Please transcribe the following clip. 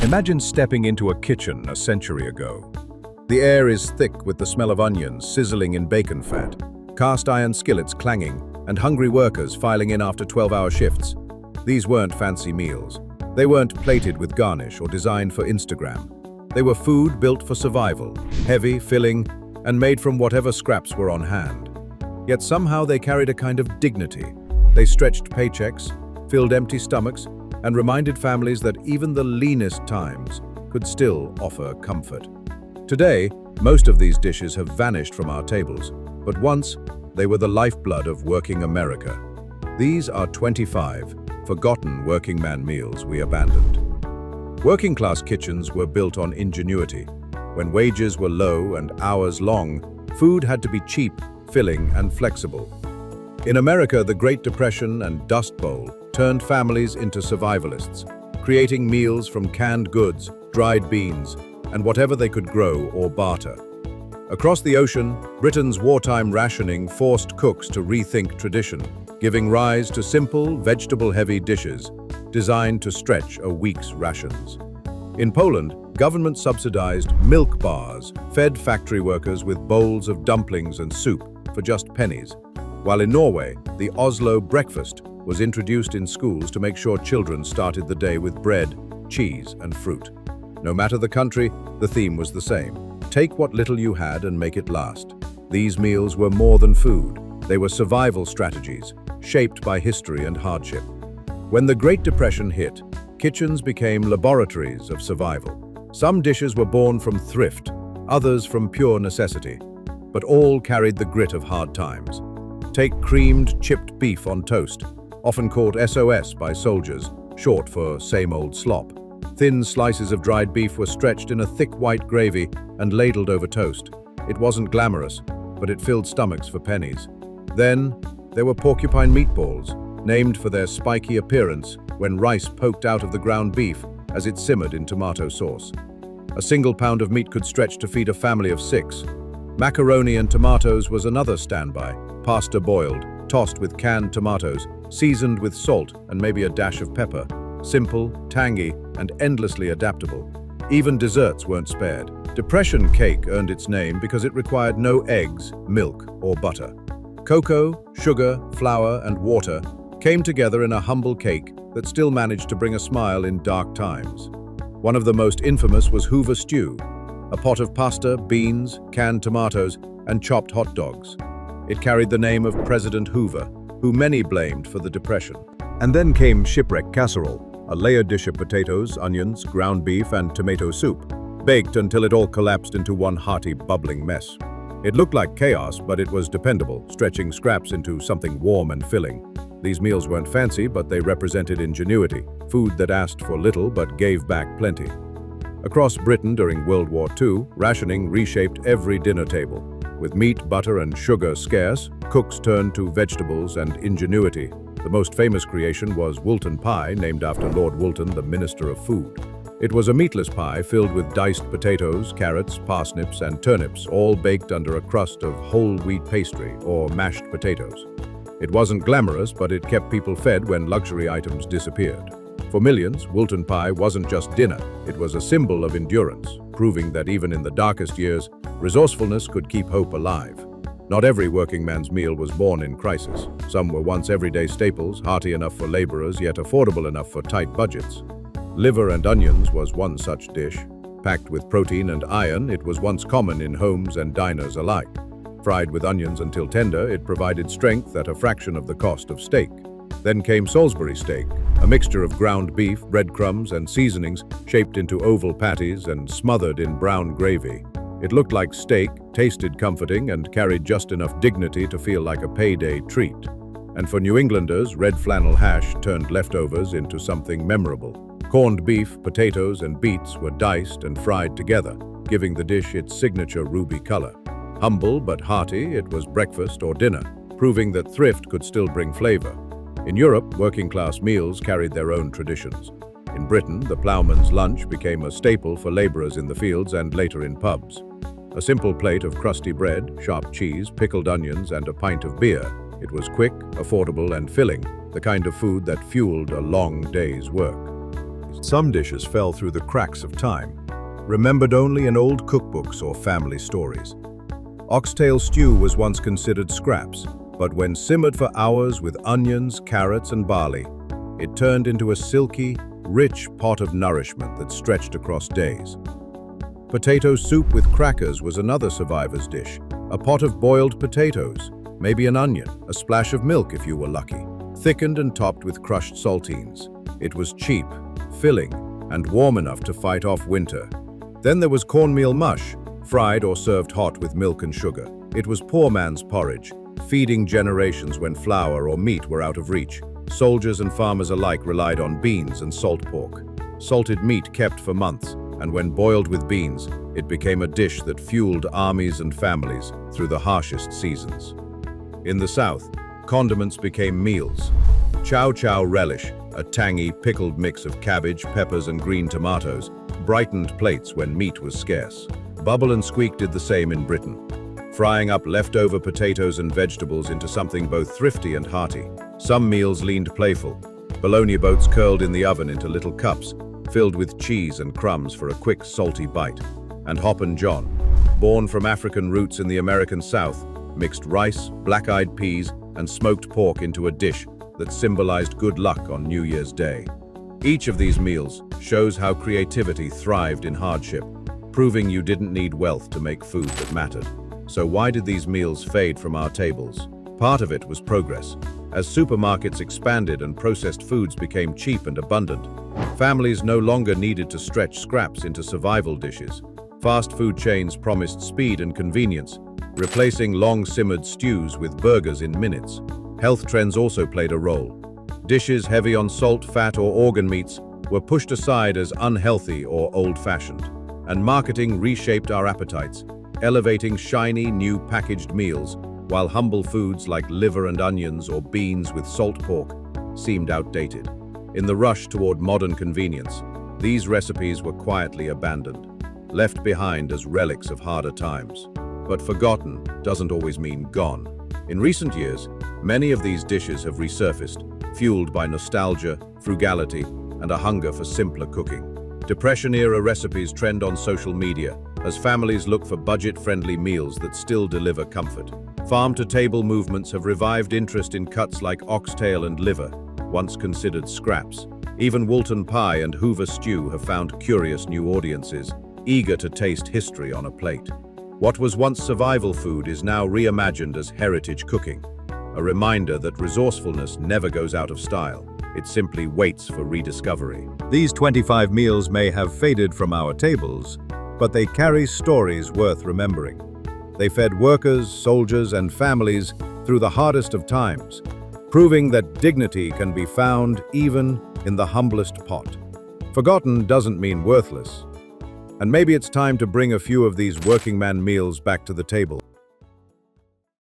Imagine stepping into a kitchen a century ago. The air is thick with the smell of onions sizzling in bacon fat, cast iron skillets clanging, and hungry workers filing in after 12-hour shifts. These weren't fancy meals. They weren't plated with garnish or designed for Instagram. They were food built for survival, heavy, filling, and made from whatever scraps were on hand. Yet somehow they carried a kind of dignity. They stretched paychecks, filled empty stomachs, and reminded families that even the leanest times could still offer comfort. Today, most of these dishes have vanished from our tables, but once they were the lifeblood of working America. These are 25 forgotten working man meals we abandoned. Working-class kitchens were built on ingenuity. When wages were low and hours long, food had to be cheap, filling, and flexible. In America, the Great Depression and Dust Bowl turned families into survivalists, creating meals from canned goods, dried beans, and whatever they could grow or barter. Across the ocean, Britain's wartime rationing forced cooks to rethink tradition, giving rise to simple, vegetable-heavy dishes designed to stretch a week's rations. In Poland, government subsidized milk bars fed factory workers with bowls of dumplings and soup for just pennies, while in Norway, the Oslo breakfast was introduced in schools to make sure children started the day with bread, cheese, and fruit. No matter the country, the theme was the same. Take what little you had and make it last. These meals were more than food. They were survival strategies, shaped by history and hardship. When the Great Depression hit, kitchens became laboratories of survival. Some dishes were born from thrift, others from pure necessity, but all carried the grit of hard times. Take creamed chipped beef on toast, often called SOS by soldiers, short for same old slop. Thin slices of dried beef were stretched in a thick white gravy and ladled over toast. It wasn't glamorous, but it filled stomachs for pennies. Then, there were porcupine meatballs, named for their spiky appearance when rice poked out of the ground beef as it simmered in tomato sauce. A single pound of meat could stretch to feed a family of 6. Macaroni and tomatoes was another standby, pasta boiled, tossed with canned tomatoes, seasoned with salt and maybe a dash of pepper. Simple, tangy, and endlessly adaptable. Even desserts weren't spared. Depression cake earned its name because it required no eggs, milk, or butter. Cocoa, sugar, flour, and water came together in a humble cake that still managed to bring a smile in dark times. One of the most infamous was Hoover stew, a pot of pasta, beans, canned tomatoes, and chopped hot dogs. It carried the name of President Hoover, who many blamed for the Depression. And then came shipwreck casserole, a layered dish of potatoes, onions, ground beef, and tomato soup, baked until it all collapsed into one hearty, bubbling mess. It looked like chaos, but it was dependable, stretching scraps into something warm and filling. These meals weren't fancy, but they represented ingenuity, food that asked for little but gave back plenty. Across Britain during World War II, rationing reshaped every dinner table. With meat, butter, and sugar scarce, cooks turned to vegetables and ingenuity. The most famous creation was Woolton pie, named after Lord Woolton, the Minister of Food. It was a meatless pie filled with diced potatoes, carrots, parsnips, and turnips, all baked under a crust of whole wheat pastry or mashed potatoes. It wasn't glamorous, but it kept people fed when luxury items disappeared. For millions, Woolton pie wasn't just dinner, it was a symbol of endurance, proving that even in the darkest years, resourcefulness could keep hope alive. Not every working man's meal was born in crisis. Some were once everyday staples, hearty enough for laborers, yet affordable enough for tight budgets. Liver and onions was one such dish. Packed with protein and iron, it was once common in homes and diners alike. Fried with onions until tender, it provided strength at a fraction of the cost of steak. Then came Salisbury steak, a mixture of ground beef, breadcrumbs, and seasonings shaped into oval patties and smothered in brown gravy. It looked like steak, tasted comforting, and carried just enough dignity to feel like a payday treat. And for New Englanders, red flannel hash turned leftovers into something memorable. Corned beef, potatoes, and beets were diced and fried together, giving the dish its signature ruby color. Humble but hearty, it was breakfast or dinner, proving that thrift could still bring flavor. In Europe, working-class meals carried their own traditions. In Britain, the ploughman's lunch became a staple for laborers in the fields and later in pubs. A simple plate of crusty bread, sharp cheese, pickled onions, and a pint of beer. It was quick, affordable, and filling, the kind of food that fueled a long day's work. Some dishes fell through the cracks of time, remembered only in old cookbooks or family stories. Oxtail stew was once considered scraps, but when simmered for hours with onions, carrots, and barley, it turned into a silky, rich pot of nourishment that stretched across days. Potato soup with crackers was another survivor's dish. A pot of boiled potatoes, maybe an onion, a splash of milk if you were lucky, thickened and topped with crushed saltines. It was cheap, filling, and warm enough to fight off winter. Then there was cornmeal mush, fried or served hot with milk and sugar. It was poor man's porridge, feeding generations when flour or meat were out of reach. Soldiers and farmers alike relied on beans and salt pork. Salted meat kept for months, and when boiled with beans, it became a dish that fueled armies and families through the harshest seasons. In the South, condiments became meals. Chow chow relish, a tangy, pickled mix of cabbage, peppers, and green tomatoes, brightened plates when meat was scarce. Bubble and squeak did the same in Britain, frying up leftover potatoes and vegetables into something both thrifty and hearty. Some meals leaned playful. Bologna boats curled in the oven into little cups, filled with cheese and crumbs for a quick, salty bite. And Hop and John, born from African roots in the American South, mixed rice, black-eyed peas, and smoked pork into a dish that symbolized good luck on New Year's Day. Each of these meals shows how creativity thrived in hardship, proving you didn't need wealth to make food that mattered. So why did these meals fade from our tables? Part of it was progress. As supermarkets expanded and processed foods became cheap and abundant, families no longer needed to stretch scraps into survival dishes. Fast food chains promised speed and convenience, replacing long-simmered stews with burgers in minutes. Health trends also played a role. Dishes heavy on salt, fat, or organ meats were pushed aside as unhealthy or old-fashioned, and marketing reshaped our appetites, elevating shiny, new packaged meals, while humble foods like liver and onions or beans with salt pork seemed outdated. In the rush toward modern convenience, these recipes were quietly abandoned, left behind as relics of harder times. But forgotten doesn't always mean gone. In recent years, many of these dishes have resurfaced, fueled by nostalgia, frugality, and a hunger for simpler cooking. Depression-era recipes trend on social media as families look for budget-friendly meals that still deliver comfort. Farm-to-table movements have revived interest in cuts like oxtail and liver, once considered scraps. Even Woolton pie and Hoover stew have found curious new audiences, eager to taste history on a plate. What was once survival food is now reimagined as heritage cooking, a reminder that resourcefulness never goes out of style. It simply waits for rediscovery. These 25 meals may have faded from our tables, but they carry stories worth remembering. They fed workers, soldiers, and families through the hardest of times, proving that dignity can be found even in the humblest pot. Forgotten doesn't mean worthless. And maybe it's time to bring a few of these working man meals back to the table.